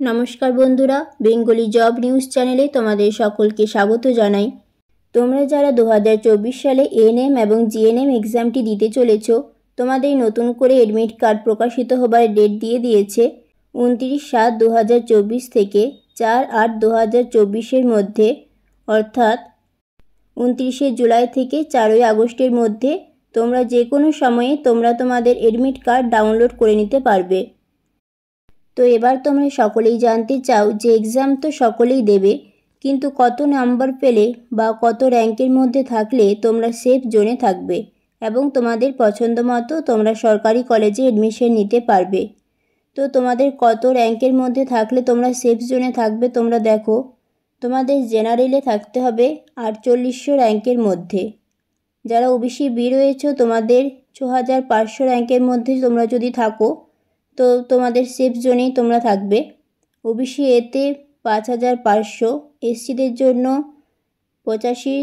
नमस्कार बंधुरा बेंगली जब निউজ चैनेले तुम्हारे सकलके स्वागत जानाई। তোমরা যারা 2024 সালে এএনএম এবং জিএনএম এক্সামটি দিতে চলেছো তোমাদের নতুন করে এডমিট কার্ড প্রকাশিত হবার ডেট দিয়ে দিয়েছে 29/7/2024 থেকে 4/8/2024 এর মধ্যে, অর্থাৎ 29 জুলাই থেকে 4 আগস্টের মধ্যে তোমরা যে কোনো সময়ে তোমরা তোমাদের এডমিট কার্ড ডাউনলোড করে নিতে পারবে। তো এবার তোমরা সকলেই জানতে চাও যে এক্সাম তো সকলেই দেবে, কিন্তু কত নাম্বার পেলে বা কত র্যাঙ্কের মধ্যে থাকলে তোমরা সেফ জোনে থাকবে এবং তোমাদের পছন্দ মতো তোমরা সরকারি কলেজে এডমিশন নিতে পারবে। তো তোমাদের কত র্যাঙ্কের মধ্যে থাকলে তোমরা সেফ জোনে থাকবে তোমরা দেখো। তোমাদের জেনারেলে থাকতে হবে 4800 র্যাঙ্কের মধ্যে। যারা ওবিসি বি রয়েছে তোমাদের 6500 র্যাঙ্কের মধ্যে তোমরা যদি থাকো তো তোমাদের সেফ জোনেই তোমরা থাকবে। ওবিসি এতে 5500, এসসিদের জন্য 85,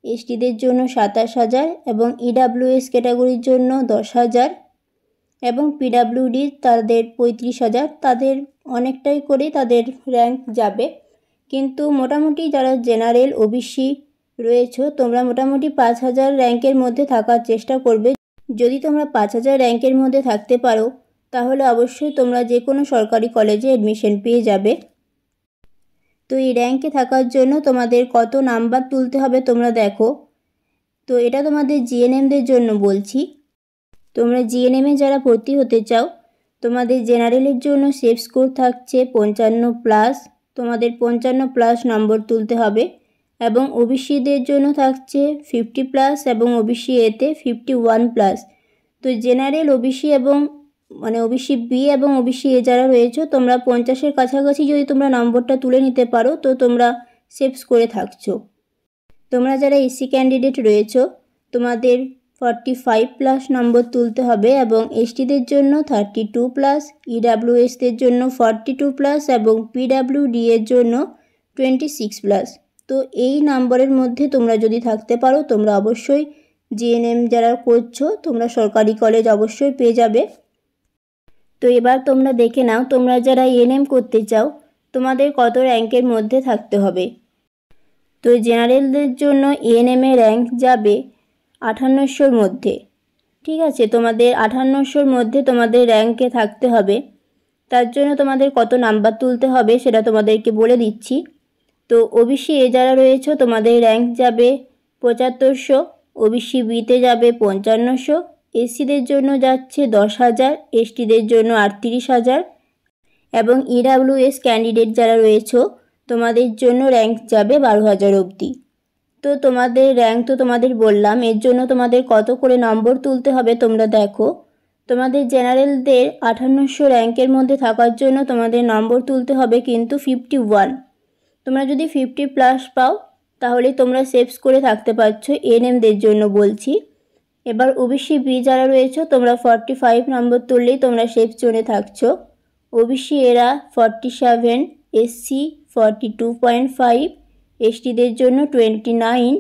এসটিদের জন্য 27000 এবং ইডাব্লিউএস ক্যাটাগরির জন্য 10000 এবং পিডাব্লিউডি তাদের 35000। তাদের অনেকটাই করে তাদের র্যাঙ্ক যাবে, কিন্তু মোটামুটি যারা জেনারেল ওবিসি রয়েছে তোমরা মোটামুটি 5000 র্যাঙ্কের মধ্যে থাকার চেষ্টা করবে। যদি তোমরা 5000 র্যাঙ্কের মধ্যে থাকতে পারো তাহলে অবশ্যই তোমরা যে কোনো সরকারি কলেজে এডমিশন পেয়ে যাবে। তো এই র্যাঙ্কে থাকার জন্য তোমাদের কত নাম্বার তুলতে হবে তোমরা দেখো। তো এটা তোমাদের জিএনএমদের জন্য বলছি। তোমরা জিএনএমে যারা ভর্তি হতে চাও তোমাদের জেনারেলের জন্য সেফ স্কোর থাকছে 55+, তোমাদের 55+ নম্বর তুলতে হবে এবং ওবিসিদের জন্য থাকছে 50+ এবং ওবিসি এতে 51+। তো জেনারেল ওবিসি এবং ওবিসি বি এবং ওবিসি এ যারা রয়েছে তোমরা 50-এর কাছাকাছি যদি তোমরা নম্বরটা তুলে নিতে পারো তো তোমরা সেফ স্কোরে থাকছো। তোমরা যারা এসসি ক্যান্ডিডেট রয়েছে তোমাদের 45+ নম্বর তুলতে হবে এবং এসটিদের জন্য 32+, ইডাব্লিউএসদের জন্য 42+ এবং পিডাব্লিউডি এর জন্য 26+। তো এই নম্বরের মধ্যে তোমরা যদি থাকতে পারো তোমরা অবশ্যই জিএনএম যারা করছো তোমরা সরকারি কলেজ অবশ্যই পেয়ে যাবে। তো এবার তোমরা দেখে নাও তোমরা যারা এএনএম করতে চাও তোমাদের কত র্যাঙ্কের মধ্যে থাকতে হবে। তো জেনারেলদের জন্য এএনএমে র্যাঙ্ক যাবে 5800-র মধ্যে। ঠিক আছে, তোমাদের 5800-র মধ্যে তোমাদের র্যাঙ্কে থাকতে হবে। তার জন্য তোমাদের কত নাম্বার তুলতে হবে সেটা তোমাদেরকে বলে দিচ্ছি। তো ওবিসি এ যারা রয়েছে তোমাদের র্যাঙ্ক যাবে 7500, ওবিসি বিতে যাবে 5500, এসসিদের জন্য যাচ্ছে 10000, এসটিদের জন্য 38000 এবং ইডাব্লিউএস ক্যান্ডিডেট যারা রয়েছে তোমাদের জন্য র্যাঙ্ক যাবে 12000 অবধি। তো তোমাদের র্যাঙ্ক তো তোমাদের বললাম, এর জন্য তোমাদের কত করে নম্বর তুলতে হবে তোমরা দেখো। তোমাদের জেনারেলদের 5800 র্যাঙ্কের মধ্যে থাকার জন্য তোমাদের নম্বর তুলতে হবে কিন্তু 51। তোমরা যদি 50+ পাও তাহলে তোমরা সেফ করে থাকতে পারছো, এএনএমদের জন্য বলছি। এবার ওবিসি বি যারা রয়েছে তোমরা 45 নম্বর তুললেই তোমরা সেফ জোনে থাকছো। ওবিসি এরা 47, এসসি 42.5, এসটিদের জন্য 29,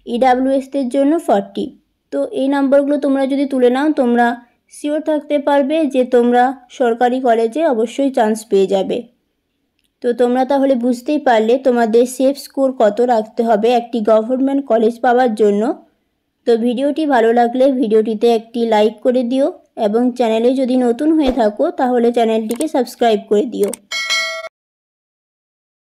ইডাব্লিউএসদের জন্য 40। তো এই নম্বরগুলো তোমরা যদি তুলে নাও তোমরা শিওর থাকতে পারবে যে তোমরা সরকারি কলেজে অবশ্যই চান্স পেয়ে যাবে। তো তোমরা তাহলে বুঝতেই পারলে তোমাদের সেফ স্কোর কত রাখতে হবে একটি গভর্নমেন্ট কলেজ পাওয়ার জন্য। তো ভিডিওটি ভালো লাগলে ভিডিওটিতে একটি লাইক করে দিও এবং চ্যানেলে যদি নতুন হয়ে থাকো তাহলে চ্যানেলটিকে সাবস্ক্রাইব করে দিও।